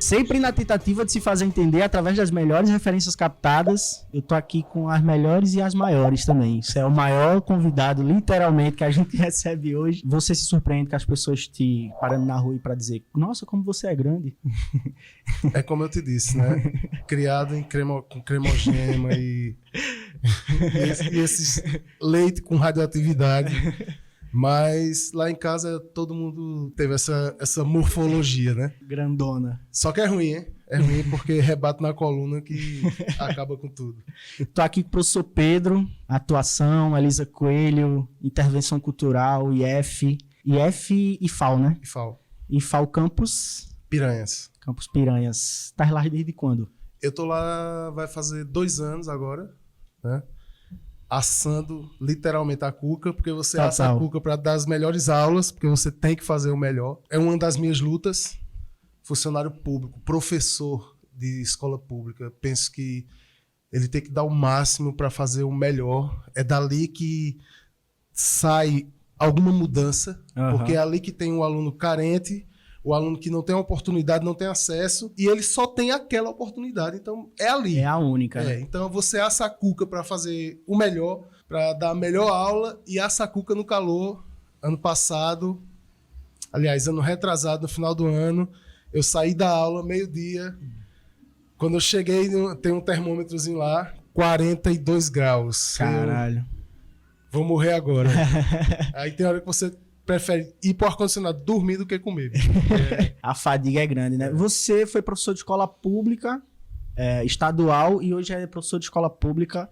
Sempre na tentativa de se fazer entender através das melhores referências captadas. Eu tô aqui com as melhores e as maiores também. Isso é o maior convidado, literalmente, que a gente recebe hoje. Você se surpreende com as pessoas te parando na rua e pra dizer, nossa, como você é grande. É como eu te disse, né? Criado em com cremogema e esses leite com radioatividade. Mas lá em casa todo mundo teve essa morfologia, né? Grandona. Só que é ruim, hein? É ruim porque rebate na coluna que acaba com tudo. Tô aqui com o professor Pedro, atuação, Elisa Coelho, intervenção cultural, IF e FAO, né? IFAO Campus Piranhas. Campus Piranhas. Tá lá desde quando? Eu tô lá, vai fazer 2 anos agora, né? Assando literalmente a cuca, porque você assa a cuca para dar as melhores aulas, porque você tem que fazer o melhor. É uma das minhas lutas. Funcionário público, professor de escola pública, penso que ele tem que dar o máximo para fazer o melhor. É dali que sai alguma mudança, porque é ali que tem um aluno carente, o aluno que não tem oportunidade, não tem acesso, e ele só tem aquela oportunidade. Então, é ali. É a única. Né? Então, você assa a cuca para fazer o melhor, para dar a melhor aula, e assa a cuca no calor. Ano passado, aliás, ano retrasado, no final do ano, eu saí da aula, meio-dia. Quando eu cheguei, tem um termômetrozinho lá, 42 graus. Caralho. Vou morrer agora. Aí tem hora que você prefere ir pro ar-condicionado dormir do que comer. A fadiga é grande, né? Você foi professor de escola pública estadual e hoje é professor de escola pública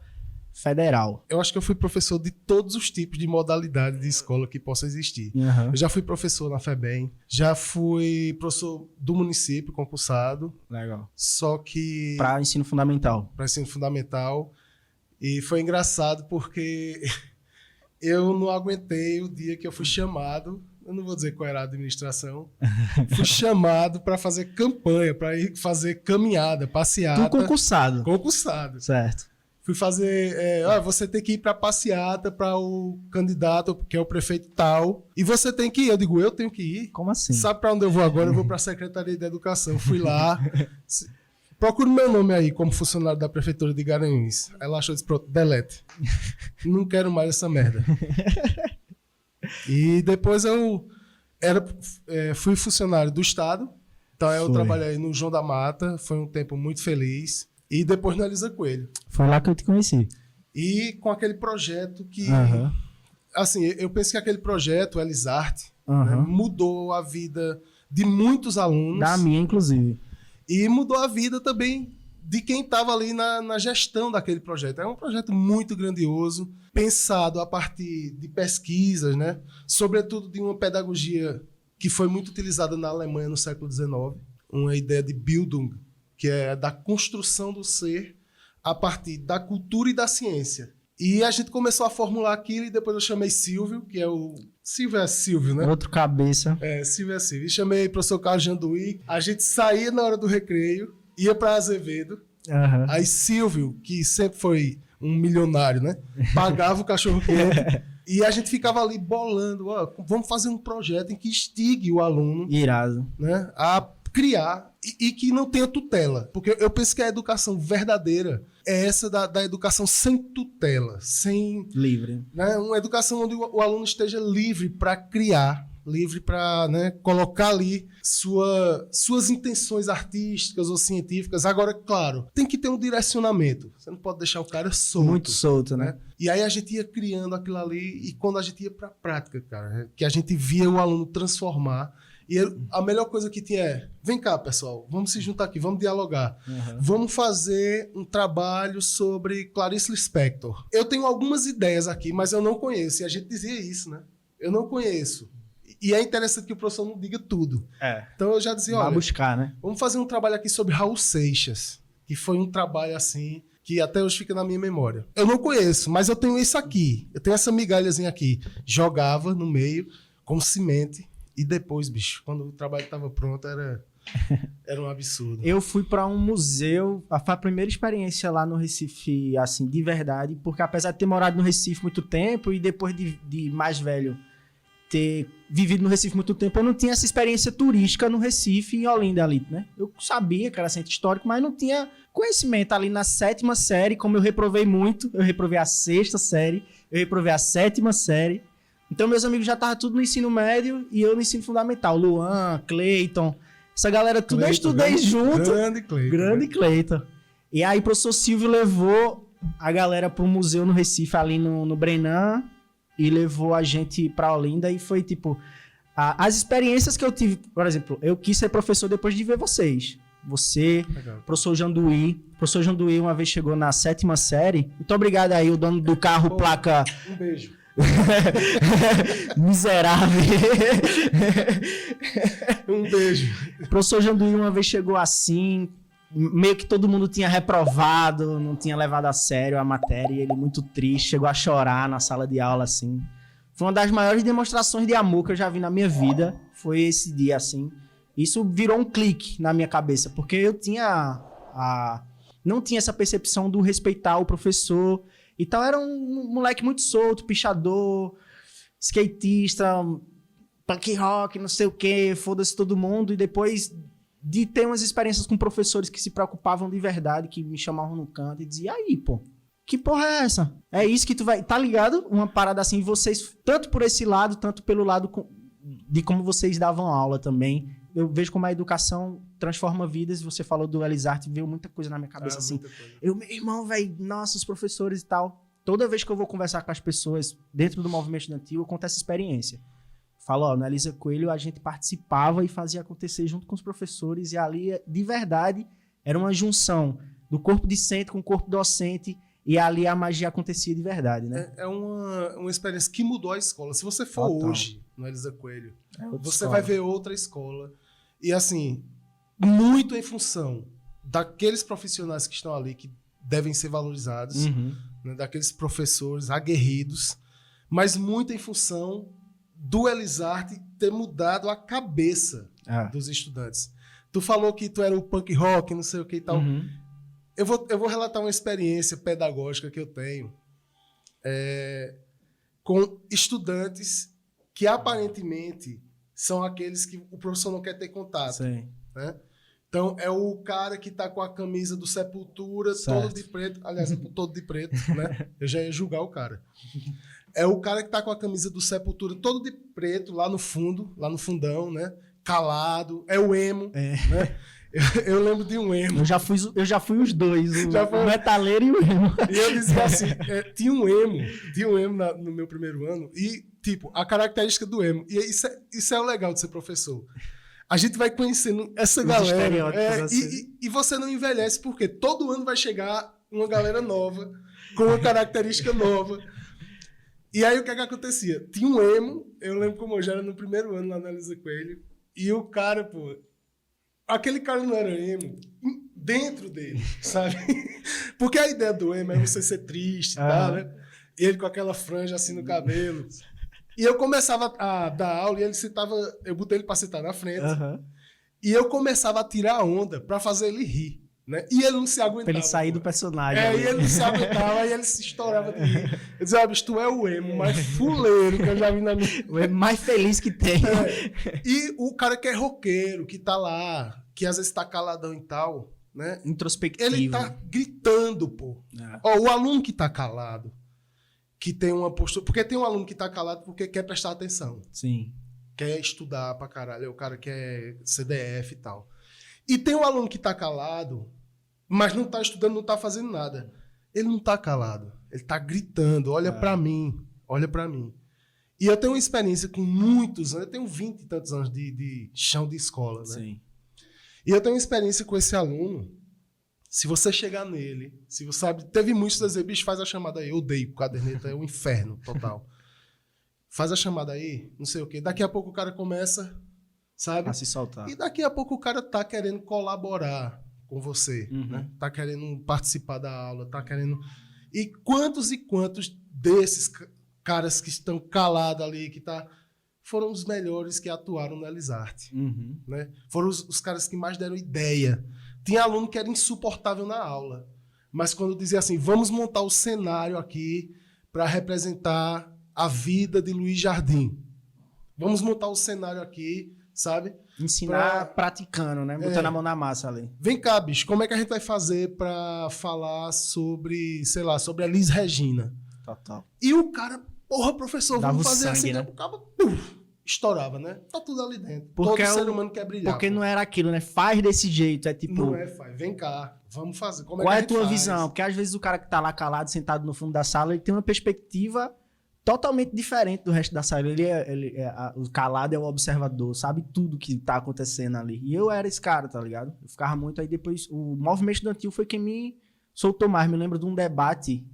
federal. Eu acho que eu fui professor de todos os tipos de modalidade de escola que possa existir. Uhum. Eu já fui professor na FEBEM, já fui professor do município, concursado. Legal. Só que... Para ensino fundamental. Para ensino fundamental. E foi engraçado porque... eu não aguentei o dia que eu fui chamado, eu não vou dizer qual era a administração, fui chamado para fazer campanha, para ir fazer caminhada, passeata. Tu concursado. Concursado. Certo. Fui fazer, você tem que ir para passeata para o candidato, que é o prefeito tal, e você tem que ir. Eu digo, eu tenho que ir? Como assim? Sabe para onde eu vou agora? Eu vou para a Secretaria de Educação. Fui lá... Procura o meu nome aí como funcionário da Prefeitura de Garanhuns. Ela achou, disse, pronto, delete. Não quero mais essa merda. E depois eu fui funcionário do Estado. Então eu trabalhei no João da Mata. Foi um tempo muito feliz. E depois na Elisa Coelho. Foi lá que eu te conheci. E com aquele projeto que... Assim, eu penso que aquele projeto, Elisarte, né, mudou a vida de muitos alunos. Da minha, inclusive. E mudou a vida também de quem estava ali na gestão daquele projeto. É um projeto muito grandioso, pensado a partir de pesquisas, né? Sobretudo de uma pedagogia que foi muito utilizada na Alemanha no século XIX, uma ideia de Bildung, que é da construção do ser a partir da cultura e da ciência. E a gente começou a formular aquilo e depois eu chamei Silvio, que é o... Silvio é Silvio, né? Outro cabeça. Silvio é Silvio. E chamei o professor Carlos Janduí. A gente saía na hora do recreio, ia para Azevedo. Aí Silvio, que sempre foi um milionário, né? Pagava o cachorro-quente. E a gente ficava ali bolando. Vamos fazer um projeto em que instigue o aluno... Irado. Né, a criar e que não tenha tutela. Porque eu penso que a educação verdadeira é essa da educação sem tutela, sem... Livre. Né, uma educação onde o aluno esteja livre para criar, livre para, né, colocar ali suas intenções artísticas ou científicas. Agora, claro, tem que ter um direcionamento. Você não pode deixar o cara solto. Muito solto, né? E aí a gente ia criando aquilo ali e quando a gente ia para a prática, cara, que a gente via o aluno transformar. E a melhor coisa que tinha é, vem cá, pessoal, vamos se juntar aqui, vamos dialogar. Vamos fazer um trabalho sobre Clarice Lispector. Eu tenho algumas ideias aqui, mas eu não conheço. E a gente dizia isso, né? Eu não conheço. E é interessante que o professor não diga tudo. Então eu já dizia, olha, buscar, né? Vamos fazer um trabalho aqui sobre Raul Seixas, que foi um trabalho assim, que até hoje fica na minha memória. Eu não conheço, mas eu tenho isso aqui. Eu tenho essa migalhazinha aqui. Jogava no meio, com semente. E depois, bicho, quando o trabalho estava pronto, era um absurdo. Eu fui para um museu, foi a primeira experiência lá no Recife, assim, de verdade, porque apesar de ter morado no Recife muito tempo e depois de mais velho ter vivido no Recife muito tempo, eu não tinha essa experiência turística no Recife e em Olinda ali, né? Eu sabia que era centro histórico, mas não tinha conhecimento ali na 7ª série, como eu reprovei muito, eu reprovei a 6ª série, eu reprovei a 7ª série. Então meus amigos já estavam tudo no ensino médio e eu no ensino fundamental. Luan, Cleiton, essa galera tudo eu estudei junto. Grande Cleiton. E aí o professor Silvio levou a galera pro museu no Recife, ali no Brenan, e levou a gente pra Olinda, e foi tipo... as experiências que eu tive, por exemplo, eu quis ser professor depois de ver vocês. Você, legal. Professor Janduí uma vez chegou na 7ª série. Muito obrigado aí, o dono do carro, placa... Um beijo. Miserável. Um beijo. O professor Janduí uma vez chegou assim, meio que todo mundo tinha reprovado, não tinha levado a sério a matéria, e ele muito triste, chegou a chorar na sala de aula, assim. Foi uma das maiores demonstrações de amor que eu já vi na minha vida, foi esse dia, assim. Isso virou um clique na minha cabeça, porque eu tinha não tinha essa percepção do respeitar o professor. Então era um moleque muito solto, pichador, skatista, punk rock, não sei o quê, foda-se todo mundo. E depois de ter umas experiências com professores que se preocupavam de verdade, que me chamavam no canto e diziam, aí, pô, que porra é essa? É isso que tu vai... Tá ligado? Uma parada assim, vocês, tanto por esse lado, tanto pelo lado de como vocês davam aula também. Eu vejo como a educação transforma vidas. Você falou do Elisarte, veio muita coisa na minha cabeça, assim. Meu irmão, velho, nossa, os professores e tal. Toda vez que eu vou conversar com as pessoas dentro do movimento estudantil, eu conto essa experiência. Falo, ó, na Elisa Coelho a gente participava e fazia acontecer junto com os professores, e ali, de verdade, era uma junção do corpo discente com o corpo docente, e ali a magia acontecia de verdade, né? É uma experiência que mudou a escola. Se você for hoje no Elisa Coelho, você escola. vai ver outra escola. E assim, muito em função daqueles profissionais que estão ali, que devem ser valorizados, né, daqueles professores aguerridos, mas muito em função do Elisarte ter mudado a cabeça dos estudantes. Tu falou que tu era o punk rock, não sei o que e tal. Eu vou relatar uma experiência pedagógica que eu tenho com estudantes que aparentemente são aqueles que o professor não quer ter contato. Sim. Né? Então, é o cara que tá com a camisa do Sepultura, certo, todo de preto. Aliás, todo de preto, né? Eu já ia julgar o cara. É o cara que tá com a camisa do Sepultura todo de preto, lá no fundo, lá no fundão, né? Calado. É o emo, né? Eu lembro de um emo. Eu já fui os dois, o metaleiro e o emo. E eu dizia assim, tinha um emo no meu primeiro ano, e, tipo, a característica do emo, e isso é o legal de ser professor. A gente vai conhecendo essa galera, assim. e você não envelhece, porque todo ano vai chegar uma galera nova, com uma característica nova. E aí, o que acontecia? Tinha um emo, eu lembro como eu já era no primeiro ano lá na Elisa Coelho, e o cara, pô, aquele cara não era emo dentro dele, sabe? Porque a ideia do emo é você ser triste, tá, né? Ele com aquela franja assim no cabelo. E eu começava a dar aula e eu botei ele pra sentar na frente. E eu começava a tirar onda pra fazer ele rir, né? E ele não se aguentava. Pra ele sair do personagem. E ele não se aguentava, e ele se estourava de rir. Eu dizia, bicho, tu é o emo mais fuleiro que eu já vi na minha... O emo mais feliz que tem. E o cara que é roqueiro, que tá lá, que às vezes tá caladão e tal, né? Introspectivo. Ele tá gritando, pô. Ó, o aluno que tá calado, que tem uma postura... Porque tem um aluno que tá calado porque quer prestar atenção. Sim. Quer estudar pra caralho. É o cara que é CDF e tal. E tem um aluno que tá calado, mas não tá estudando, não tá fazendo nada. Ele não tá calado. Ele tá gritando. Olha pra mim. Olha pra mim. E eu tenho uma experiência com muitos anos. Eu tenho 20 e tantos anos de chão de escola, né? Sim. E eu tenho uma experiência com esse aluno. Se você chegar nele, se você sabe, teve muitos que dizer, bicho, faz a chamada aí. Eu odeio caderneta, é um inferno total. Faz a chamada aí, não sei o quê. Daqui a pouco o cara começa, sabe? A se soltar. E daqui a pouco o cara tá querendo colaborar com você, né? Tá querendo participar da aula, tá querendo... E quantos desses caras que estão calados ali, que tá... foram os melhores que atuaram no Elisarte, né? Foram os caras que mais deram ideia. Tinha aluno que era insuportável na aula, mas quando dizia assim, vamos montar o cenário aqui para representar a vida de Luiz Jardim. Vamos montar o cenário aqui, sabe? Ensinar praticando, né? Botando a mão na massa ali. Vem cá, bicho, como é que a gente vai fazer pra falar sobre, sei lá, sobre a Liz Regina? Total. E o cara, porra, professor, Dava vamos o fazer sangue, assim, né? O cara, estourava, né? Tá tudo ali dentro. Porque Todo ser humano quer brilhar. Porque pô. não era aquilo, né? Faz desse jeito, é tipo... Não é, pai. Vem cá, vamos fazer. Como Qual é é que a tua gente visão? faz? Porque às vezes o cara que tá lá calado, sentado no fundo da sala, ele tem uma perspectiva totalmente diferente do resto da sala. O calado é o observador, sabe tudo que tá acontecendo ali. E eu era esse cara, tá ligado? Eu ficava muito aí depois... O movimento estudantil foi quem me soltou mais. Me lembro de um debate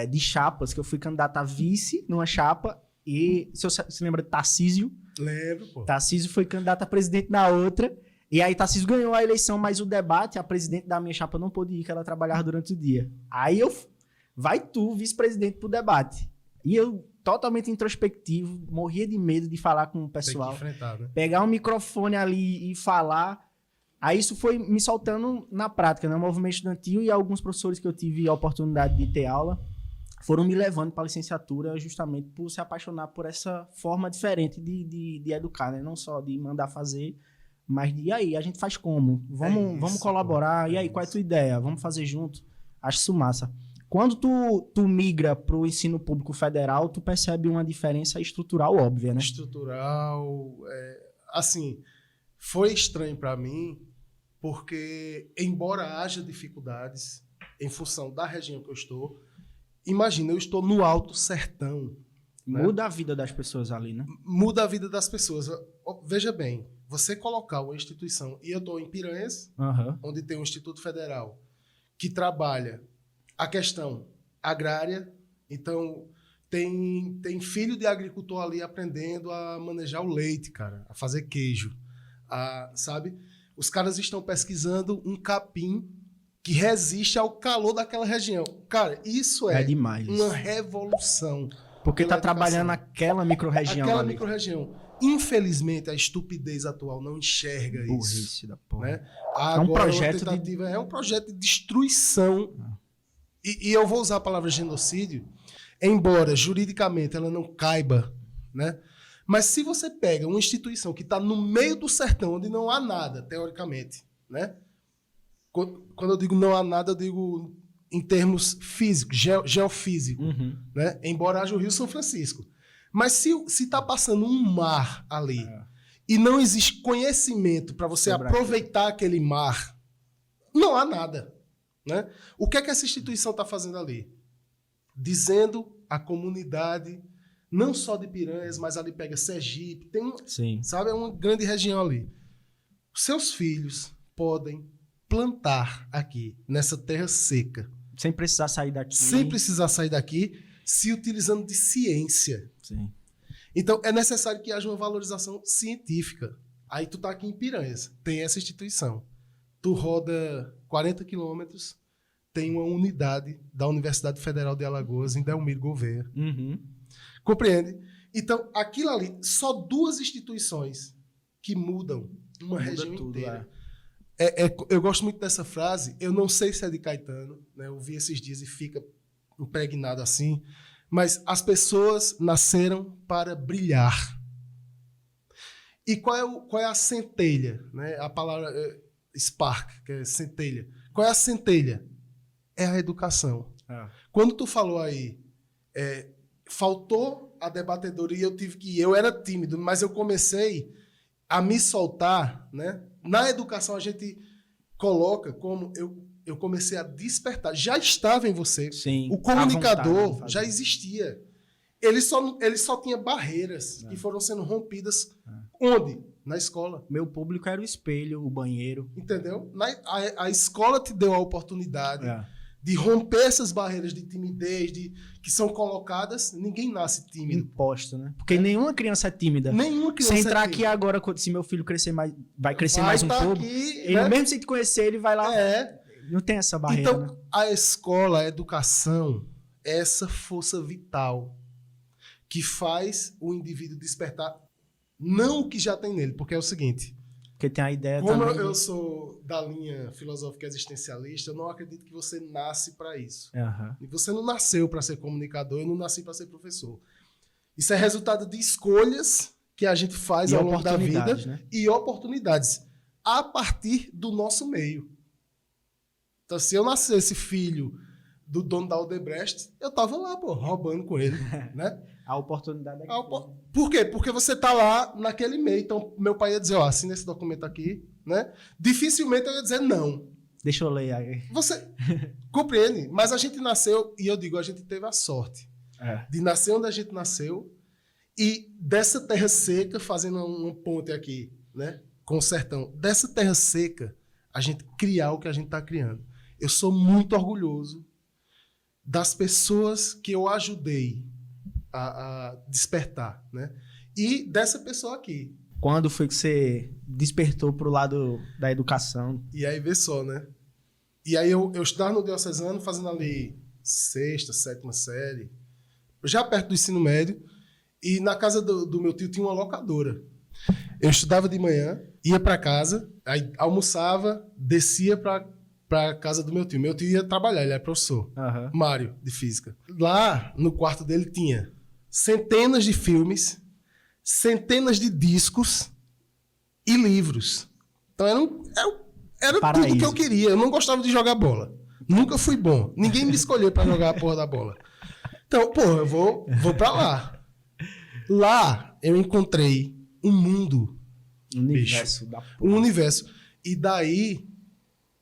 de chapas, que eu fui candidato a vice numa chapa, e se você se lembra de Tarcísio? Lembro, pô. Tarcísio foi candidato a presidente na outra, e aí Tarcísio ganhou a eleição, mas o debate, a presidente da minha chapa não pôde ir, que ela trabalhava durante o dia. Aí vai tu, vice-presidente, pro debate. E eu, totalmente introspectivo, morria de medo de falar com o pessoal. Tem que enfrentar, né? Pegar um microfone ali e falar. Aí isso foi me soltando na prática, né? O movimento estudantil e alguns professores que eu tive a oportunidade de ter aula foram me levando para a licenciatura justamente por se apaixonar por essa forma diferente de educar, né? Não só de mandar fazer, mas de, e aí, a gente faz como? Vamos colaborar, e aí, qual é a tua ideia? Vamos fazer junto? Acho isso massa. Quando tu migra para o ensino público federal, tu percebe uma diferença estrutural óbvia, né? Estrutural, assim, foi estranho para mim, porque embora haja dificuldades em função da região que eu estou, imagina, eu estou no Alto Sertão. Muda a vida das pessoas ali, né? Muda a vida das pessoas. Veja bem, você colocar uma instituição, e eu estou em Piranhas, onde tem um Instituto Federal, que trabalha a questão agrária, então tem filho de agricultor ali aprendendo a manejar o leite, cara, a fazer queijo, sabe? Os caras estão pesquisando um capim que resiste ao calor daquela região. Cara, isso é demais. Uma revolução. Porque tá trabalhando naquela micro-região. Aquela micro-região. Infelizmente, a estupidez atual não enxerga isso. Burrice da porra. Né? Agora, é um projeto de destruição. E eu vou usar a palavra genocídio, embora juridicamente ela não caiba, né? Mas se você pega uma instituição que está no meio do sertão, onde não há nada, teoricamente, né? Quando eu digo não há nada, eu digo em termos físicos, geofísicos, né? Embora haja o Rio São Francisco. Mas se está passando um mar ali e não existe conhecimento para você aproveitar aquele mar, não há nada. Né? O que é que essa instituição está fazendo ali? Dizendo à comunidade, não só de Piranhas, mas ali pega Sergipe, sabe, é uma grande região ali. Seus filhos podem plantar aqui, nessa terra seca. Sem precisar sair daqui. Sem precisar sair daqui, se utilizando de ciência. Sim. Então, é necessário que haja uma valorização científica. Aí tu tá aqui em Piranhas, tem essa instituição. Tu roda 40 quilômetros, tem uma unidade da Universidade Federal de Alagoas, em Delmiro Gouveia. Compreende? Então, aquilo ali, só 2 instituições que mudam uma região inteira. Eu gosto muito dessa frase, eu não sei se é de Caetano, né? Eu vi esses dias e fica impregnado assim, mas as pessoas nasceram para brilhar. E qual é a centelha? Né? A palavra spark, que é centelha. Qual é a centelha? É a educação. Quando tu falou aí, faltou a debatedoria, eu era tímido, mas eu comecei a me soltar, né? Na educação a gente coloca como eu comecei a despertar. Já estava em você. Sim, o comunicador já existia. Ele só tinha barreiras que foram sendo rompidas. Onde? Na escola. Meu público era o espelho, o banheiro. Entendeu? A escola te deu a oportunidade de romper essas barreiras de timidez que são colocadas. Ninguém nasce tímido. Imposto, né? Porque nenhuma criança é tímida. Nenhuma criança Se entrar aqui agora, se meu filho crescer mais, vai crescer mais um pouco, aqui, ele, né? mesmo sem te conhecer, ele vai lá. Não tem essa barreira. Então, né? a escola, a educação, é essa força vital que faz o indivíduo despertar, não o que já tem nele, porque é o seguinte. Porque tem a ideia como também. Eu sou da linha filosófica existencialista, eu não acredito que você nasce para isso. E você não nasceu para ser comunicador, eu não nasci para ser professor. Isso é resultado de escolhas que a gente faz ao longo da vida, né? E oportunidades a partir do nosso meio. Então, se eu nascesse filho do dono da Odebrecht, eu tava lá, pô, roubando com ele, né? A oportunidade é Por quê? Porque você tá lá naquele meio. Então, meu pai ia dizer, ó, assina esse documento aqui, né? Dificilmente eu ia dizer não. Deixa eu ler aí. Você compreende? Mas a gente nasceu, e eu digo, a gente teve a sorte de nascer onde a gente nasceu e dessa terra seca, fazendo uma ponte aqui, né? Com o sertão. Dessa terra seca, a gente criar o que a gente tá criando. Eu sou muito orgulhoso das pessoas que eu ajudei a despertar, né? E dessa pessoa aqui. Quando foi que você despertou pro lado da educação? E aí, vê só, né? E aí eu estudava no Diocesano, fazendo ali 6ª, 7ª série, já perto do ensino médio, e na casa do meu tio tinha uma locadora. Eu estudava de manhã, ia para casa, aí almoçava, descia para casa do meu tio. Meu tio ia trabalhar, ele era professor, Mário, de física. Lá, no quarto dele, tinha centenas de filmes, centenas de discos e livros. Então era tudo que eu queria. Eu não gostava de jogar bola. Nunca fui bom. Ninguém me escolheu para jogar a porra da bola. Então, pô, eu vou para lá. Lá eu encontrei um mundo. Universo da porra. Um universo. E daí,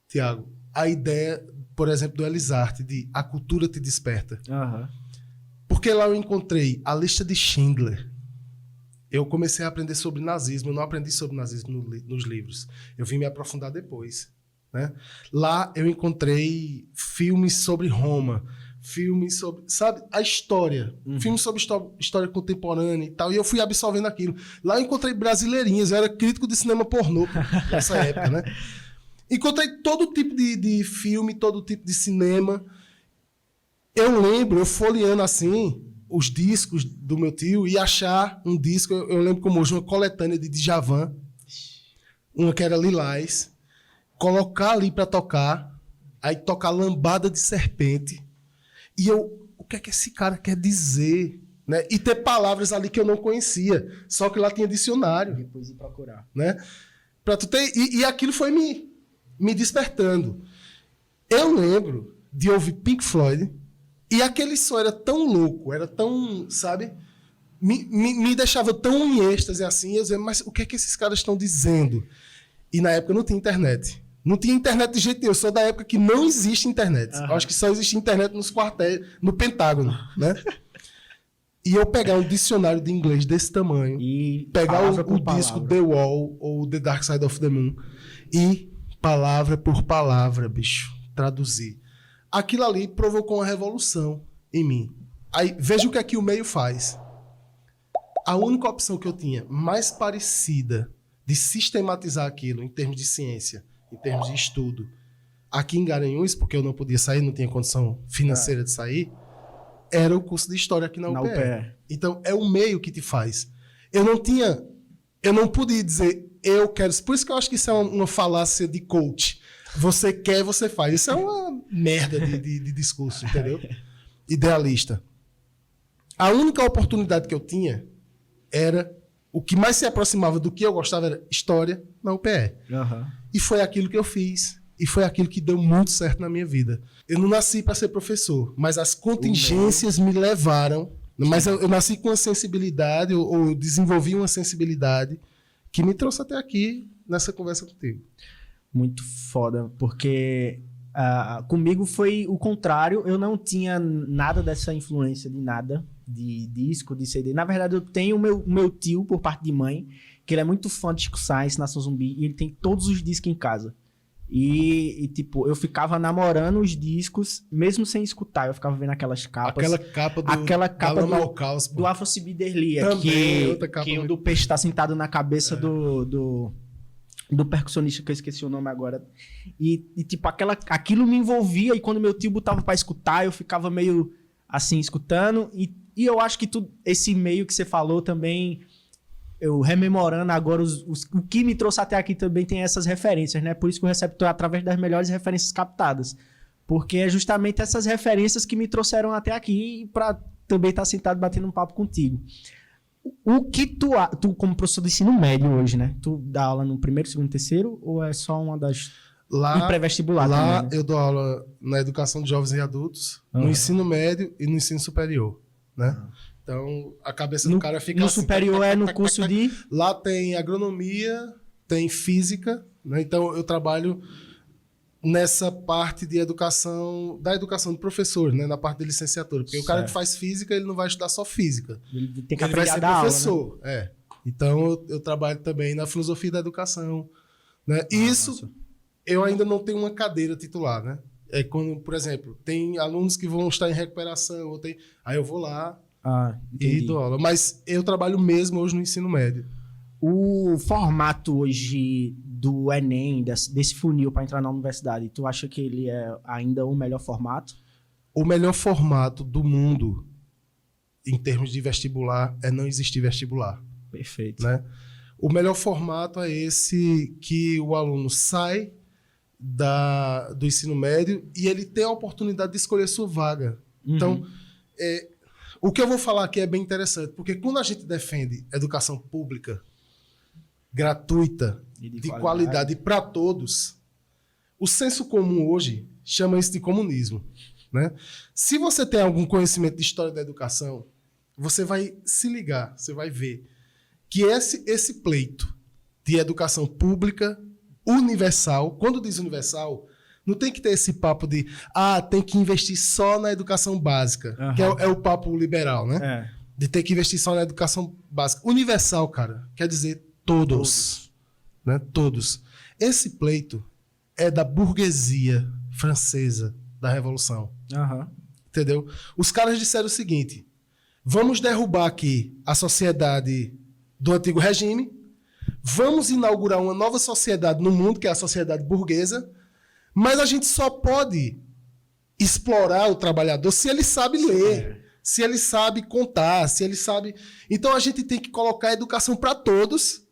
Tiago, a ideia, por exemplo, do Elisarte, de a cultura te desperta. Porque lá eu encontrei a lista de Schindler. Eu comecei a aprender sobre nazismo. Eu não aprendi sobre nazismo nos livros. Eu vim me aprofundar depois, né? Lá eu encontrei filmes sobre Roma, filmes sobre, sabe, a história. Filmes sobre história contemporânea e tal. E eu fui absorvendo aquilo. Lá eu encontrei brasileirinhas. Eu era crítico de cinema pornô nessa época, né? Encontrei todo tipo de filme, todo tipo de cinema. Eu lembro, eu folheando assim os discos do meu tio e achar um disco, eu lembro como hoje, uma coletânea de Djavan, uma que era Lilás, colocar ali para tocar, aí tocar Lambada de Serpente, e eu, o que é que esse cara quer dizer? Né? E ter palavras ali que eu não conhecia, só que lá tinha dicionário. Depois ir procurar. Né? Pra tu ter, e aquilo foi me despertando. Eu lembro de ouvir Pink Floyd, e aquele som era tão louco, era tão, sabe? Me deixava tão em êxtase assim. Eu dizia, mas o que é que esses caras estão dizendo? E na época não tinha internet. Não tinha internet de jeito nenhum. Eu sou da época que não existe internet. Eu acho que só existe internet nos quartéis, no Pentágono, né? E eu pegar um dicionário de inglês desse tamanho, e pegar o disco The Wall ou The Dark Side of the Moon e palavra por palavra, bicho, traduzir. Aquilo ali provocou uma revolução em mim. Aí, veja o que é que o meio faz. A única opção que eu tinha mais parecida de sistematizar aquilo em termos de ciência, em termos de estudo, aqui em Garanhuns, porque eu não podia sair, não tinha condição financeira de sair, era o curso de História aqui na UPE. Então, é o meio que te faz. Eu não podia dizer, eu quero... Por isso que eu acho que isso é uma falácia de coach. Você quer, você faz. Isso é uma merda de discurso, entendeu? Idealista. A única oportunidade que eu tinha era... O que mais se aproximava do que eu gostava era História na UPE. E foi aquilo que eu fiz. E foi aquilo que deu muito certo na minha vida. Eu não nasci para ser professor, mas as contingências me levaram... Mas eu nasci com uma sensibilidade, ou eu desenvolvi uma sensibilidade que me trouxe até aqui nessa conversa contigo. Muito foda, porque comigo foi o contrário. Eu não tinha nada dessa influência de nada, de disco, de CD. Na verdade, eu tenho o meu tio, por parte de mãe, que ele é muito fã de Chico Sainz, Nação Zumbi, e ele tem todos os discos em casa. E tipo, eu ficava namorando os discos, mesmo sem escutar. Eu ficava vendo aquelas capas. Aquela capa do Afro Cibiderlia, que o do peixe tá sentado na cabeça do percussionista, que eu esqueci o nome agora. E tipo, aquilo me envolvia, e quando meu tio botava pra escutar, eu ficava meio assim, escutando. E eu acho que esse meio que você falou também, eu rememorando agora, o que me trouxe até aqui também tem essas referências, né? Por isso que o Receptor é através das melhores referências captadas. Porque é justamente essas referências que me trouxeram até aqui pra também estar sentado batendo um papo contigo. O que tu como professor de ensino médio hoje, né? Tu dá aula no primeiro, segundo, terceiro ou é só uma das... Lá, pré-vestibular lá também, né? eu dou aula na educação de jovens e adultos, no ensino médio e no ensino superior, né? Então, a cabeça do cara fica no assim... superior é no curso de... Lá tem agronomia, tem física, né? Então, eu trabalho nessa parte de educação, da educação do professor, né? Na parte de licenciatura. Porque o cara que faz física, ele não vai estudar só física. Ele tem que Ele vai aprender a ser dar professor. aula, né? Então, eu trabalho também na filosofia da educação, né? Isso, nossa. eu ainda não tenho uma cadeira titular, né? É quando, por exemplo, tem alunos que vão estar em recuperação, aí eu vou lá e dou aula. Mas eu trabalho mesmo hoje no ensino médio. O formato hoje do Enem, desse funil para entrar na universidade, tu acha que ele é ainda o melhor formato? O melhor formato do mundo, em termos de vestibular, é não existir vestibular. Perfeito. Né? O melhor formato é esse que o aluno sai do ensino médio e ele tem a oportunidade de escolher sua vaga. Uhum. Então, o que eu vou falar aqui é bem interessante, porque quando a gente defende educação pública, gratuita, de qualidade para todos, o senso comum hoje chama isso de comunismo. Né? Se você tem algum conhecimento de história da educação, você vai se ligar, você vai ver que esse pleito de educação pública universal, quando diz universal, não tem que ter esse papo de tem que investir só na educação básica, que é o papo liberal, né? De ter que investir só na educação básica. Universal, cara, quer dizer todos. Né? Todos. Esse pleito é da burguesia francesa da Revolução. Entendeu? Os caras disseram o seguinte: vamos derrubar aqui a sociedade do antigo regime, vamos inaugurar uma nova sociedade no mundo, que é a sociedade burguesa, mas a gente só pode explorar o trabalhador se ele sabe ler, se ele sabe contar, se ele sabe... Então a gente tem que colocar a educação para todos,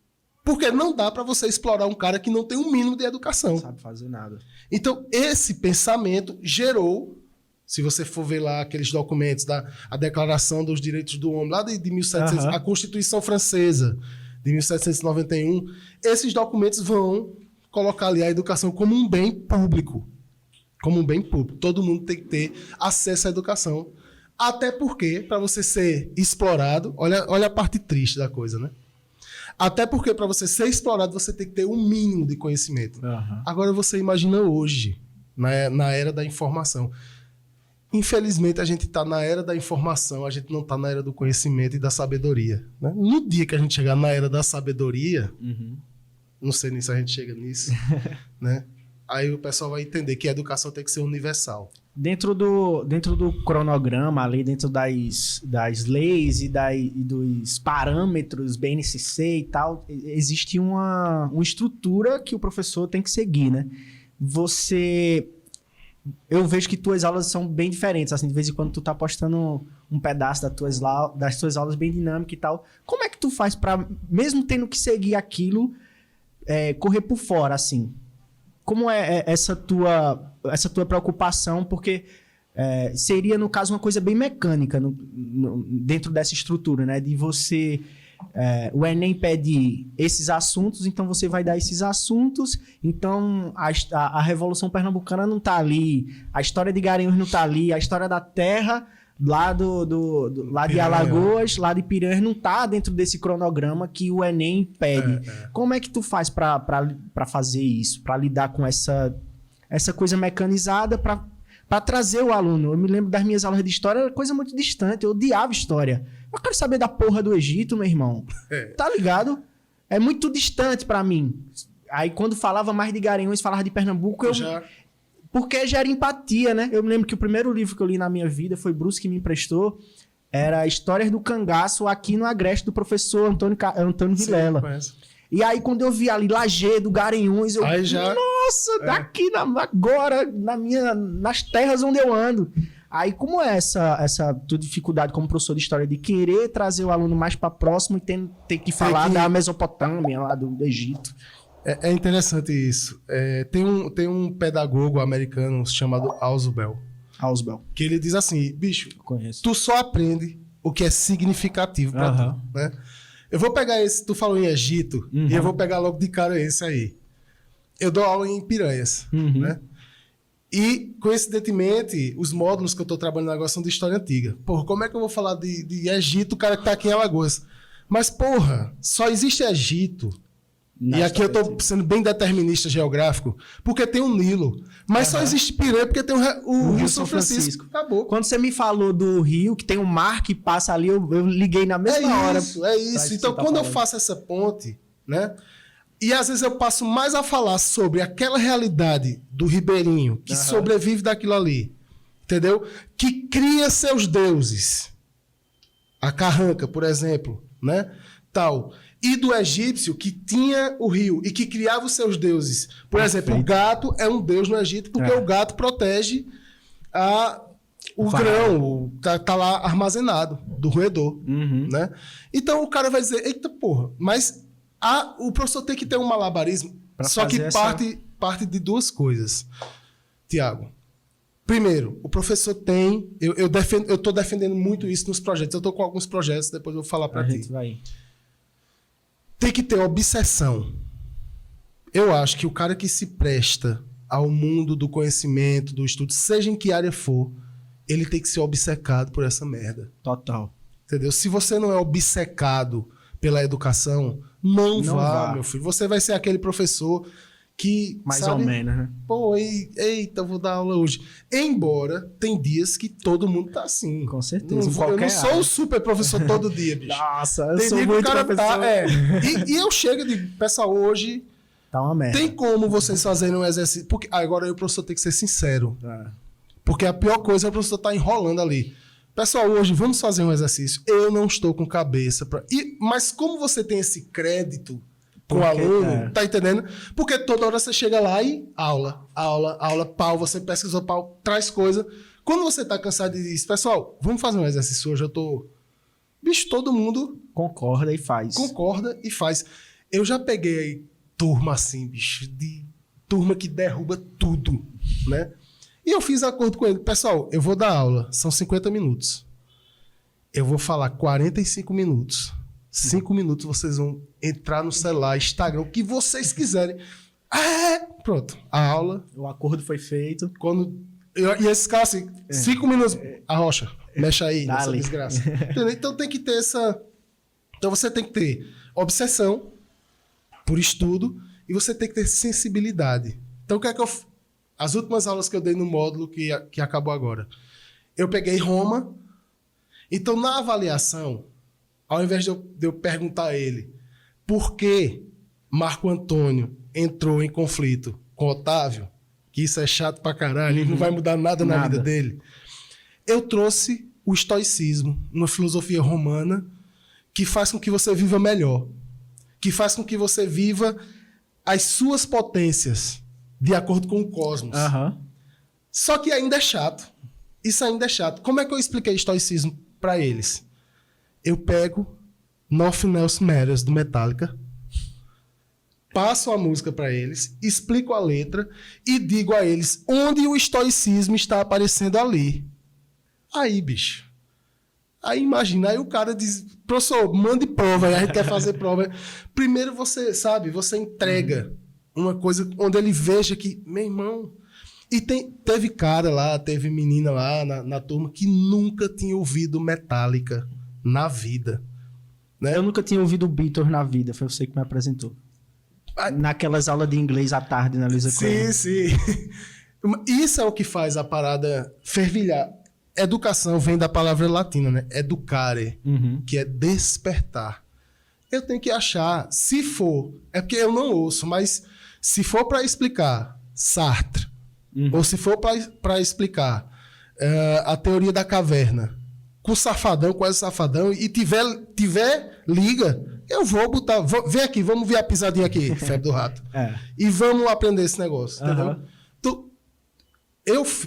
porque não dá para você explorar um cara que não tem um mínimo de educação. Não sabe fazer nada. Então esse pensamento gerou, se você for ver lá aqueles documentos a Declaração dos Direitos do Homem, lá de 1700, a Constituição Francesa de 1791, esses documentos vão colocar ali a educação como um bem público. Como um bem público. Todo mundo tem que ter acesso à educação. Até porque, para você ser explorado, olha a parte triste da coisa, né? Até porque, para você ser explorado, você tem que ter um mínimo de conhecimento. Agora, você imagina hoje, na era da informação. Infelizmente, a gente está na era da informação, a gente não está na era do conhecimento e da sabedoria. Né? No dia que a gente chegar na era da sabedoria, não sei nem se a gente chega nisso, né? Aí o pessoal vai entender que a educação tem que ser universal. Dentro do cronograma, ali dentro das leis e dos parâmetros BNCC e tal, existe uma estrutura que o professor tem que seguir, né? Eu vejo que tuas aulas são bem diferentes, assim, de vez em quando tu tá postando um pedaço das tuas aulas bem dinâmico e tal. Como é que tu faz pra, mesmo tendo que seguir aquilo, correr por fora, assim? Como é essa tua preocupação? Porque seria, no caso, uma coisa bem mecânica dentro dessa estrutura, né? De você... o Enem pede esses assuntos, então você vai dar esses assuntos. Então a Revolução Pernambucana não está ali, a história de Garanhuns não está ali, a história da terra lá lá de Alagoas, lá de Piranhas, não está dentro desse cronograma que o Enem pede. Como é que tu faz para fazer isso, para lidar com essa coisa mecanizada, para trazer o aluno? Eu me lembro das minhas aulas de história, era coisa muito distante, eu odiava história. Eu quero saber da porra do Egito, meu irmão. Tá ligado? É muito distante pra mim. Aí quando falava mais de Garanhuns, falava de Pernambuco, porque gera empatia, né? Eu me lembro que o primeiro livro que eu li na minha vida foi Bruce que me emprestou. Era Histórias do Cangaço aqui no Agreste do professor Antônio Vilela. E aí quando eu vi ali Lajedo, Garanhuns, eu... Nossa, daqui agora, nas terras onde eu ando. Aí, como é essa tua dificuldade como professor de história de querer trazer o aluno mais para próximo e ter que falar da Mesopotâmia, lá do Egito? É interessante isso. Tem um pedagogo americano chamado Ausubel. Que ele diz assim, bicho, tu só aprende o que é significativo para tu, né? Eu vou pegar esse, tu falou em Egito, e eu vou pegar logo de cara esse aí. Eu dou aula em Piranhas, né? E, coincidentemente, os módulos que eu estou trabalhando agora são de história antiga. Porra, como é que eu vou falar de Egito, o cara que tá aqui em Alagoas? Mas, porra, só existe Egito. E aqui eu estou sendo bem determinista geográfico, porque tem o Nilo. Mas só existe Piranha porque tem o Rio São Francisco. Acabou. Quando você me falou do Rio, que tem um mar que passa ali, eu liguei na mesma hora. É isso. Então, quando eu faço essa ponte, né? E às vezes eu passo mais a falar sobre aquela realidade do ribeirinho que sobrevive daquilo ali, entendeu? Que cria seus deuses. A carranca, por exemplo, né? Tal. E do egípcio que tinha o rio e que criava os seus deuses. Por exemplo, o gato é um deus no Egito porque o gato protege o grão, tá lá armazenado do roedor, né? Então o cara vai dizer, eita porra, mas o professor tem que ter um malabarismo, só que parte de duas coisas, Tiago. Primeiro, o professor tem... Eu estou defendendo muito isso nos projetos. Eu estou com alguns projetos, depois eu vou falar para ti. Tem que ter obsessão. Eu acho que o cara que se presta ao mundo do conhecimento, do estudo, seja em que área for, ele tem que ser obcecado por essa merda. Total. Entendeu? Se você não é obcecado pela educação, não vá, meu filho. Você vai ser aquele professor que... Mais ou menos, né? Pô, eita, vou dar aula hoje. Embora tem dias que todo mundo tá assim. Com certeza. Eu não sou o super professor todo dia, bicho. Nossa, eu tem sou muito professor. E eu chego e digo, pessoal, hoje... Tá uma merda. Tem como vocês fazerem um exercício... Porque agora o professor tem que ser sincero. Porque a pior coisa é o professor estar enrolando ali. Pessoal, hoje vamos fazer um exercício. Eu não estou com cabeça para... Mas como você tem esse crédito com o aluno, tá entendendo? Porque toda hora você chega lá e aula, pau, você pesquisou pau, traz coisa. Quando você tá cansado e diz, pessoal, vamos fazer um exercício hoje, eu tô... Bicho, todo mundo... Concorda e faz. Eu já peguei turma assim, bicho, de turma que derruba tudo, né? E eu fiz acordo com ele. Pessoal, eu vou dar aula. São 50 minutos. Eu vou falar 45 minutos. 5 minutos vocês vão entrar no celular, Instagram, o que vocês quiserem. Pronto. A aula. O acordo foi feito. E esse cara assim, 5 minutos. Arrocha. Mexe aí nessa desgraça. Entendeu? Então tem que ter essa... Então você tem que ter obsessão por estudo e você tem que ter sensibilidade. Então o que é que eu... As últimas aulas que eu dei no módulo que acabou agora. Eu peguei Roma. Então, na avaliação, ao invés de eu perguntar a ele por que Marco Antônio entrou em conflito com Otávio, que isso é chato pra caralho, ele não vai mudar nada na vida dele, eu trouxe o estoicismo, uma filosofia romana que faz com que você viva melhor, que faz com que você viva as suas potências de acordo com o cosmos. Só que ainda é chato. Isso ainda é chato. Como é que eu expliquei estoicismo para eles? Eu pego Nothing Else Matters, do Metallica, passo a música para eles, explico a letra e digo a eles onde o estoicismo está aparecendo ali. Aí, bicho. Aí imagina, aí o cara diz, professor, mande prova, aí a gente quer fazer prova. Primeiro você entrega uma coisa onde ele veja que, meu irmão... E teve cara lá, teve menina lá na turma que nunca tinha ouvido Metallica na vida. Né? Eu nunca tinha ouvido Beatles na vida, foi você que me apresentou. Naquelas aulas de inglês à tarde na Luiza Clemente. Sim. Isso é o que faz a parada fervilhar. Educação vem da palavra latina, né? Educare, que é despertar. Eu tenho que achar, se for, é porque eu não ouço, mas se for para explicar Sartre, ou se for para explicar a teoria da caverna com Safadão, quase Safadão, e tiver liga, eu vou botar... Vem aqui, vamos ver a pisadinha aqui, febre do rato. E vamos aprender esse negócio, entendeu?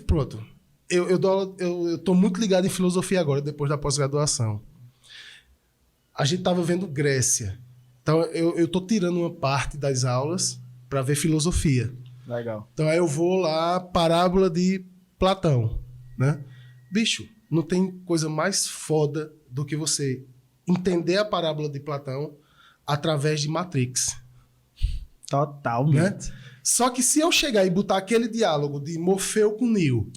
Pronto. Eu tô muito ligado em filosofia agora, depois da pós-graduação. A gente tava vendo Grécia. Então, eu tô tirando uma parte das aulas para ver filosofia. Legal. Então aí eu vou lá, parábola de Platão, né? Bicho, não tem coisa mais foda do que você entender a parábola de Platão através de Matrix. Totalmente. Né? Só que se eu chegar e botar aquele diálogo de Morfeu com Neo,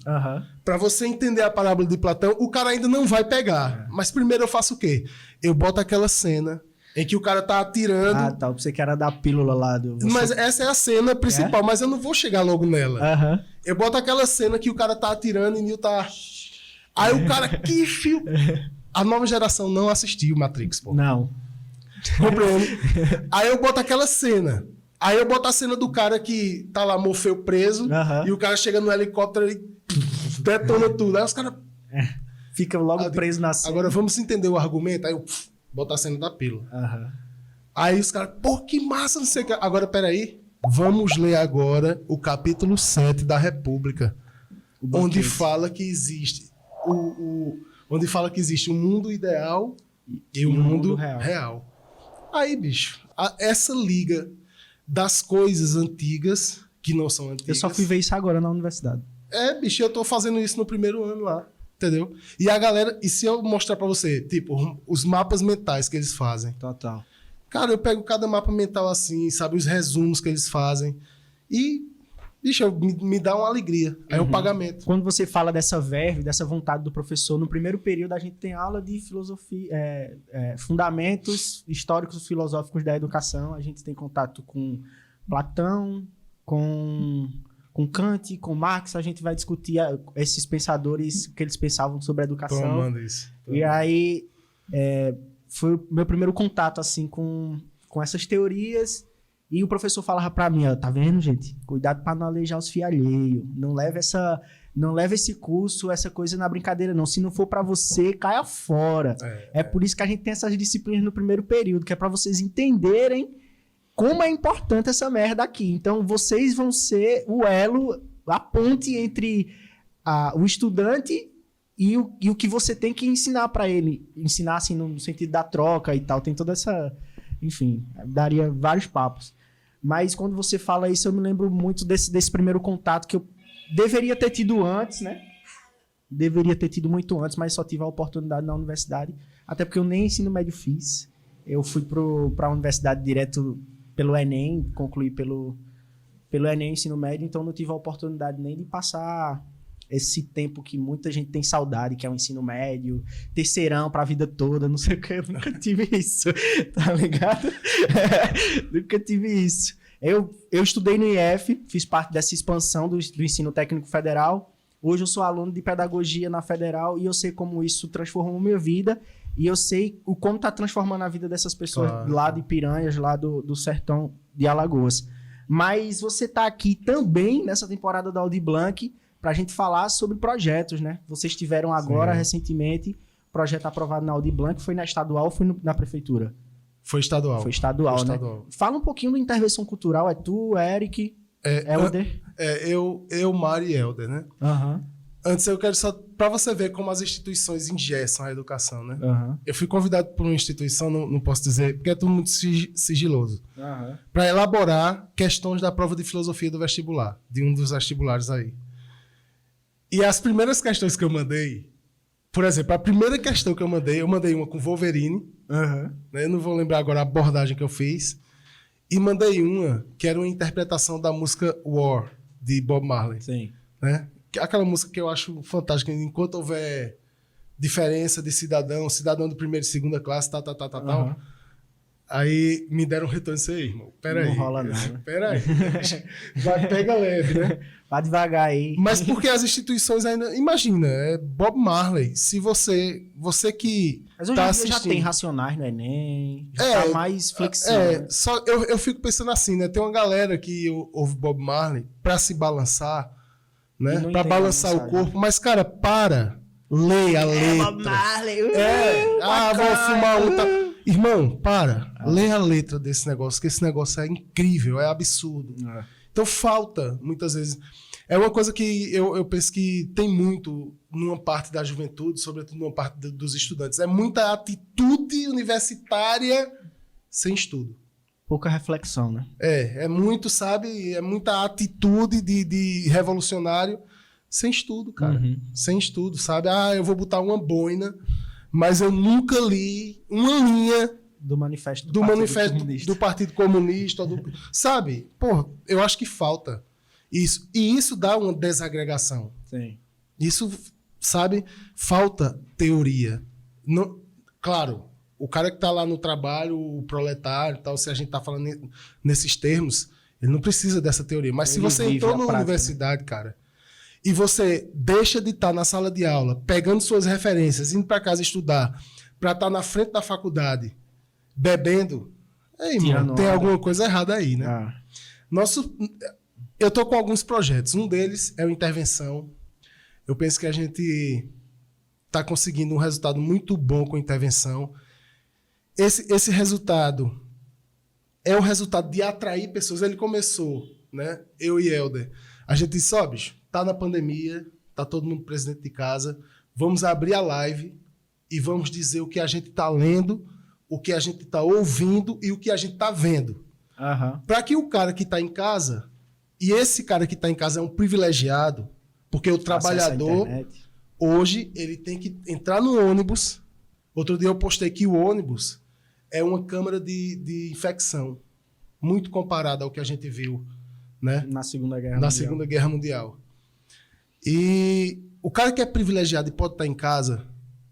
para você entender a parábola de Platão, o cara ainda não vai pegar. Mas primeiro eu faço o quê? Eu boto aquela cena em que o cara tá atirando. Ah, tá. Você que era da pílula lá do... Mas essa é a cena principal, mas eu não vou chegar logo nela. Eu boto aquela cena que o cara tá atirando e Neo tá... Aí o cara, que fio... A nova geração não assistiu Matrix, pô. Não. Compreende? Aí eu boto aquela cena. Aí eu boto a cena do cara que tá lá, Morfeu preso, e o cara chega no helicóptero e detona tudo. Aí os caras... Fica logo preso na cena. Agora vamos entender o argumento. Aí eu boto a cena da pílula. Aí os caras, pô, que massa, não sei o que. Agora, peraí. Vamos ler agora o capítulo 7 da República. Onde fala que existe onde fala que existe um mundo ideal e um mundo real. Aí, bicho, essa liga das coisas antigas, que não são antigas... Eu só fui ver isso agora na universidade. Bicho, eu tô fazendo isso no primeiro ano lá, entendeu? E a galera... E se eu mostrar pra você, tipo, os mapas mentais que eles fazem? Total. Cara, eu pego cada mapa mental assim, sabe? Os resumos que eles fazem. E, bicho, me dá uma alegria. Aí é o pagamento. Quando você fala dessa verve, dessa vontade do professor, no primeiro período a gente tem aula de filosofia, fundamentos históricos filosóficos da educação. A gente tem contato com Platão, com Kant, com Marx. A gente vai discutir esses pensadores, o que eles pensavam sobre a educação. Tomando isso. E aí, foi o meu primeiro contato assim, com essas teorias. E o professor falava pra mim, ó, tá vendo, gente? Cuidado pra não aleijar os filhos alheios. Não leva esse curso, essa coisa na brincadeira, não. Se não for pra você, caia fora. É por isso que a gente tem essas disciplinas no primeiro período, que é pra vocês entenderem como é importante essa merda aqui. Então, vocês vão ser o elo, a ponte entre o estudante e o que você tem que ensinar pra ele. Ensinar, assim, no sentido da troca e tal. Tem toda essa... Enfim, daria vários papos. Mas quando você fala isso, eu me lembro muito desse primeiro contato que eu deveria ter tido antes, né? Deveria ter tido muito antes, mas só tive a oportunidade na universidade. Até porque eu nem ensino médio fiz. Eu fui para a universidade direto pelo Enem, concluí pelo Enem ensino médio, então não tive a oportunidade nem de passar esse tempo que muita gente tem saudade, que é o ensino médio, terceirão pra vida toda, não sei o que, eu nunca tive isso, tá ligado? Nunca tive isso. Eu estudei no IF, fiz parte dessa expansão do ensino técnico federal, hoje eu sou aluno de pedagogia na federal e eu sei como isso transformou minha vida e eu sei como tá transformando a vida dessas pessoas lá de Piranhas, lá do sertão de Alagoas. Mas você tá aqui também nessa temporada da Aldir Blanc para a gente falar sobre projetos, né? Vocês tiveram agora, recentemente, projeto aprovado na Aldir Blanc, foi na estadual ou foi na prefeitura? Foi estadual. Foi estadual, né? Fala um pouquinho da intervenção cultural, é tu, Eric, Helder? Eu, Mari e Helder, né? Antes eu quero só, para você ver como as instituições engessam a educação, né? Eu fui convidado por uma instituição, não posso dizer, porque é tudo muito sigiloso, para elaborar questões da prova de filosofia do vestibular, de um dos vestibulares aí. E as primeiras questões que eu mandei, por exemplo, a primeira questão que eu mandei uma com Wolverine, né? Eu não vou lembrar agora a abordagem que eu fiz, e mandei uma que era uma interpretação da música War, de Bob Marley. Sim. Né? Aquela música que eu acho fantástica, enquanto houver diferença de cidadão de primeira e segunda classe, tal. Aí me deram um retorno e disse, irmão, peraí. Não rola não, né? Peraí. Pega leve, né? Vai devagar aí. Mas porque as instituições ainda... Imagina, é Bob Marley. Se você que mas hoje tá assistindo... já tem Racionais no Enem, já tá mais flexível. Né? Só eu fico pensando assim, né? Tem uma galera que ouve Bob Marley pra se balançar, né? Pra balançar o corpo. Mas, cara, leia a letra. Bob Marley. Vou fumar outra... Irmão, leia a letra desse negócio, que esse negócio é incrível, é absurdo. Então falta, muitas vezes. É uma coisa que eu penso que tem muito numa parte da juventude, sobretudo numa parte dos estudantes. É muita atitude universitária sem estudo. Pouca reflexão, né? É muito, sabe? É muita atitude de revolucionário sem estudo, cara. Sem estudo, sabe? Eu vou botar uma boina mas eu nunca li uma linha do manifesto do Partido Comunista. Sabe? Pô, eu acho que falta isso. E isso dá uma desagregação. Sim. Isso, sabe? Falta teoria. Não, claro, o cara que tá lá no trabalho, o proletário e tal, se a gente tá falando nesses termos, ele não precisa dessa teoria. Mas se você entrou na universidade, cara, e você deixa de estar na sala de aula, pegando suas referências, indo para casa estudar, para estar na frente da faculdade, bebendo, mano, tem alguma coisa errada aí, né? Eu tô com alguns projetos. Um deles é o Intervenção. Eu penso que a gente tá conseguindo um resultado muito bom com a Intervenção. Esse resultado é o resultado de atrair pessoas. Ele começou, né? Eu e Helder. A gente disse, bicho, tá na pandemia, tá todo mundo preso dentro de casa, vamos abrir a live e vamos dizer o que a gente tá lendo, o que a gente tá ouvindo e o que a gente tá vendo. Para que o cara que tá em casa, e esse cara que tá em casa é um privilegiado, porque o trabalhador, hoje, ele tem que entrar no ônibus. Outro dia eu postei que o ônibus é uma câmara de infecção, muito comparada ao que a gente viu, né? Na Segunda Guerra Mundial. E o cara que é privilegiado e pode estar em casa,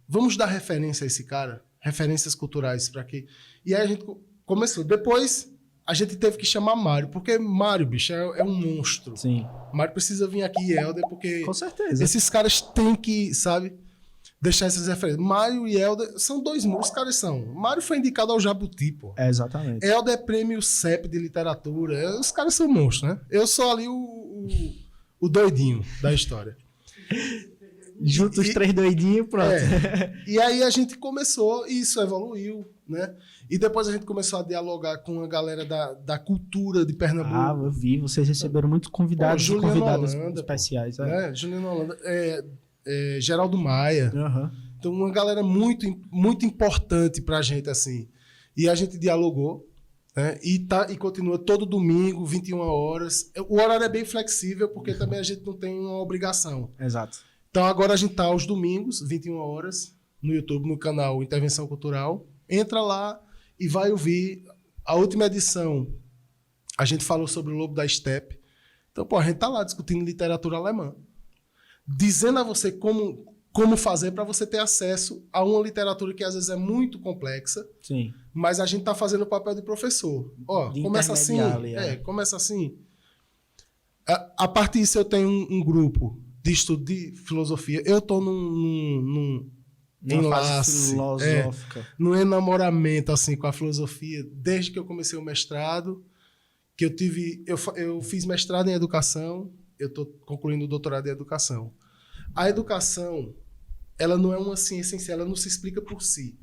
vamos dar referência a esse cara, referências culturais para quê? E aí a gente começou. Depois a gente teve que chamar Mário, porque Mário, bicho, é um monstro. Sim. Mário precisa vir aqui e Helder, porque com certeza esses caras têm que, sabe, deixar essas referências. Mário e Helder são dois monstros, os caras são. Mário foi indicado ao Jabuti, pô. Exatamente. Helder é prêmio CEP de literatura. Os caras são monstros, né? Eu sou ali o doidinho da história. Juntos os três doidinhos, pronto. E aí a gente começou, e isso evoluiu, né? E depois a gente começou a dialogar com a galera da cultura de Pernambuco. Eu vi, vocês receberam muitos convidados e convidadas especiais. Né? Juliana Holanda, Geraldo Maia. Então, uma galera muito, muito importante pra gente, assim. E a gente dialogou, né? E continua todo domingo, 21 horas. O horário é bem flexível, porque também a gente não tem uma obrigação. Exato. Então, agora a gente tá aos domingos, 21 horas, no YouTube, no canal Intervenção Cultural. Entra lá e vai ouvir a última edição. A gente falou sobre o Lobo da Estepe. Então, a gente tá lá discutindo literatura alemã. Dizendo a você como fazer para você ter acesso a uma literatura que às vezes é muito complexa. Sim. Mas a gente tá fazendo o papel de professor. Começa assim. Começa assim. A partir disso, eu tenho um grupo de estudo de filosofia. Eu tô num enlace filosófica. Num enamoramento assim com a filosofia desde que eu comecei o mestrado, que eu fiz mestrado em educação, eu estou concluindo o doutorado em educação. A educação, ela não é uma ciência em si, ela não se explica por si.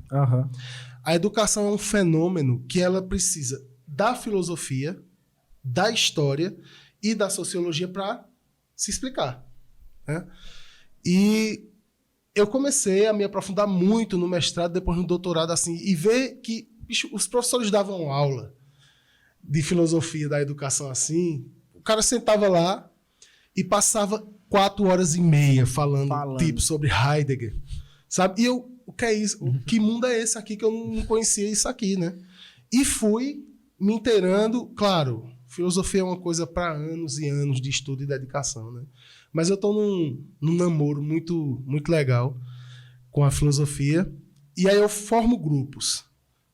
A educação é um fenômeno que ela precisa da filosofia, da história e da sociologia para se explicar, né? E eu comecei a me aprofundar muito no mestrado, depois no doutorado, assim, e ver que, bicho, os professores davam aula de filosofia da educação, assim, o cara sentava lá e passava 4 horas e meia falando. Tipo, sobre Heidegger, sabe? E eu, o que é isso? Que mundo é esse aqui que eu não conhecia isso aqui, né? E fui me inteirando, claro, filosofia é uma coisa para anos e anos de estudo e dedicação, né? Mas eu estou num namoro muito, muito legal com a filosofia. E aí eu formo grupos.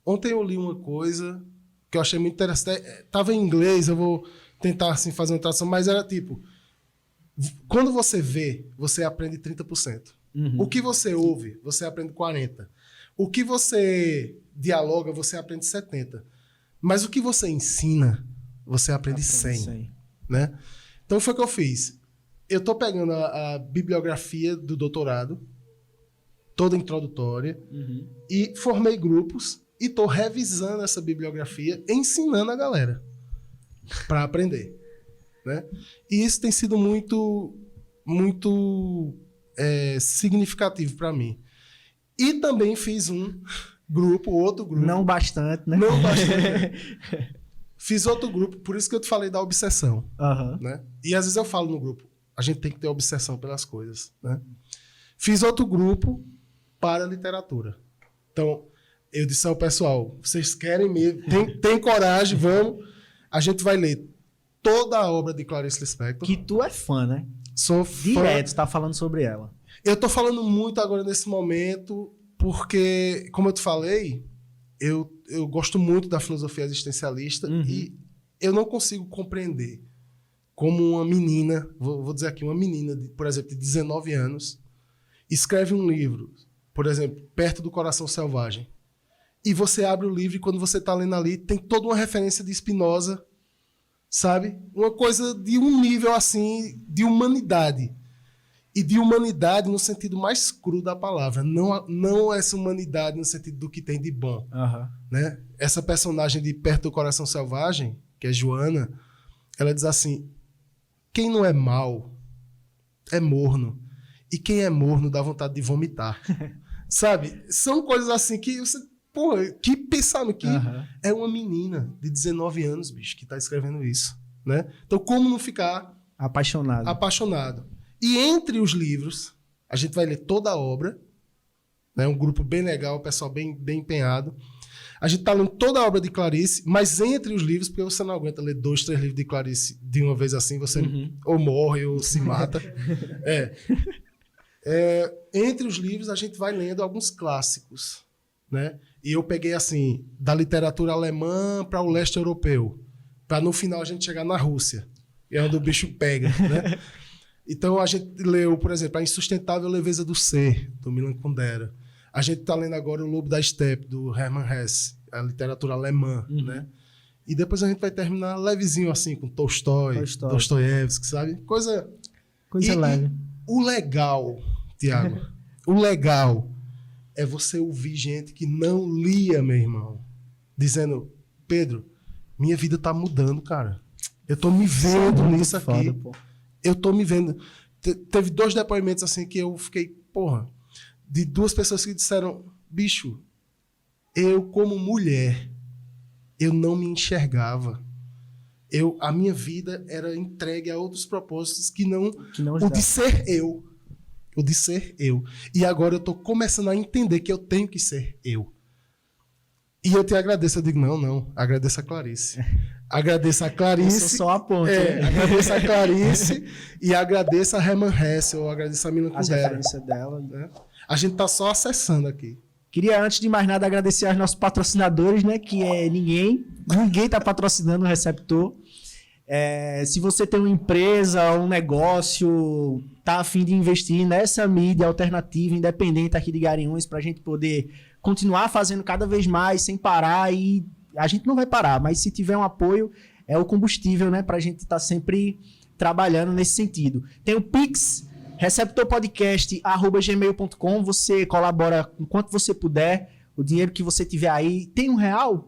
Ontem eu li uma coisa que eu achei muito interessante. Estava em inglês, eu vou tentar assim, fazer uma tradução, mas era tipo... Quando você vê, você aprende 30%. O que você ouve, você aprende 40%. O que você dialoga, você aprende 70%. Mas o que você ensina, você aprende 100%. Né? Então foi o que eu fiz. Eu estou pegando a bibliografia do doutorado, toda introdutória, e formei grupos e estou revisando essa bibliografia, ensinando a galera para aprender, né? E isso tem sido muito, muito significativo para mim. E também fiz outro grupo. Não bastante, né? Não bastante. Fiz outro grupo, por isso que eu te falei da obsessão. Né? E às vezes eu falo no grupo, a gente tem que ter obsessão pelas coisas, né? Fiz outro grupo para a literatura. Então, eu disse ao pessoal, vocês querem mesmo, tem coragem, vamos. A gente vai ler toda a obra de Clarice Lispector. Que tu é fã, né? Sou fã. Direto, tá falando sobre ela. Eu tô falando muito agora nesse momento, porque, como eu te falei, eu gosto muito da filosofia existencialista e eu não consigo compreender como uma menina, vou dizer aqui, uma menina, por exemplo, de 19 anos, escreve um livro, por exemplo, Perto do Coração Selvagem, e você abre o livro e quando você está lendo ali, tem toda uma referência de Spinoza, sabe? Uma coisa de um nível assim, de humanidade. E de humanidade no sentido mais cru da palavra. Não essa humanidade no sentido do que tem de bom. Né? Essa personagem de Perto do Coração Selvagem, que é Joana, ela diz assim, quem não é mau é morno. E quem é morno dá vontade de vomitar. Sabe? São coisas assim que você... Porra, que pensamento que é uma menina de 19 anos, bicho, que tá escrevendo isso, né? Então, como não ficar apaixonado? E entre os livros, a gente vai ler toda a obra, né? Um grupo bem legal, o pessoal bem empenhado. A gente tá lendo toda a obra de Clarice, mas entre os livros, porque você não aguenta ler 2, 3 livros de Clarice de uma vez assim, você ou morre ou se mata. Entre os livros, a gente vai lendo alguns clássicos, né? E eu peguei assim, da literatura alemã para o leste europeu, para no final a gente chegar na Rússia, que é onde o bicho pega, né? Então a gente leu, por exemplo, A Insustentável Leveza do Ser, do Milan Kundera. A gente está lendo agora O Lobo da Steppe, do Hermann Hesse, a literatura alemã, né? E depois a gente vai terminar levezinho assim, com Tolstói. Dostoiévski, sabe? Coisa leve. E o legal, Tiago, o legal é você ouvir gente que não lia, meu irmão, dizendo, Pedro, minha vida tá mudando, cara. Eu tô me vendo nisso aqui. Foda, pô. Eu tô me vendo. Teve 2 depoimentos assim que eu fiquei, porra, de 2 pessoas que disseram, bicho, eu como mulher, eu não me enxergava. A minha vida era entregue a outros propósitos que não o de ser eu. O de ser eu. E agora eu estou começando a entender que eu tenho que ser eu. E eu te agradeço. Eu digo, não. Agradeço a Clarice. Agradeço a Clarice. Eu sou só a ponte. Agradeço a Clarice e agradeço a Hermann Hesse. Eu agradeço a Milan Kundera. A referência dela. Né? A gente está só acessando aqui. Queria, antes de mais nada, agradecer aos nossos patrocinadores, né? Que é ninguém. Ninguém está patrocinando o Receptor. Se você tem uma empresa, um negócio, tá a fim de investir nessa mídia alternativa, independente aqui de Garanhuns, para a gente poder continuar fazendo cada vez mais, sem parar, e a gente não vai parar, mas se tiver um apoio, é o combustível, né, para a gente estar sempre trabalhando nesse sentido. Tem o Pix, receptorpodcast@gmail.com, você colabora com quanto você puder, o dinheiro que você tiver aí. Tem R$1?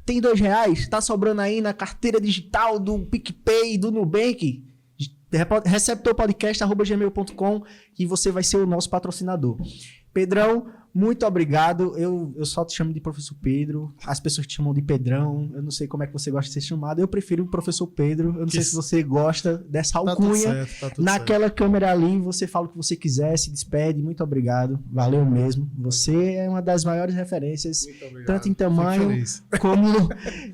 Tem R$2? Tá sobrando aí na carteira digital do PicPay, do Nubank? receptorpodcast@gmail.com, e você vai ser o nosso patrocinador. Pedrão, muito obrigado. Eu só te chamo de Professor Pedro. As pessoas te chamam de Pedrão. Eu não sei como é que você gosta de ser chamado. Eu prefiro o Professor Pedro. Eu não sei se você gosta dessa alcunha. Tá tudo Naquela certo. câmera ali, você fala o que você quiser, se despede. Muito obrigado. Valeu mesmo. Você é uma das maiores referências, tanto em tamanho como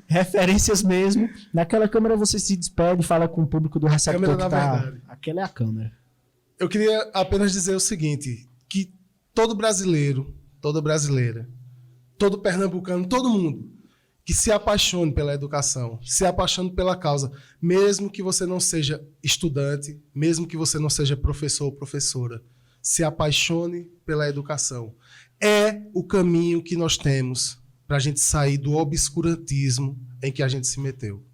referências mesmo. Naquela câmera você se despede, fala com o público do Receptor que tá... Verdade. Aquela é a câmera. Eu queria apenas dizer o seguinte, que todo brasileiro, toda brasileira, todo pernambucano, todo mundo que se apaixone pela educação, se apaixone pela causa, mesmo que você não seja estudante, mesmo que você não seja professor ou professora, se apaixone pela educação. É o caminho que nós temos para a gente sair do obscurantismo em que a gente se meteu.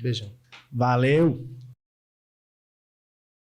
Beijão. Valeu!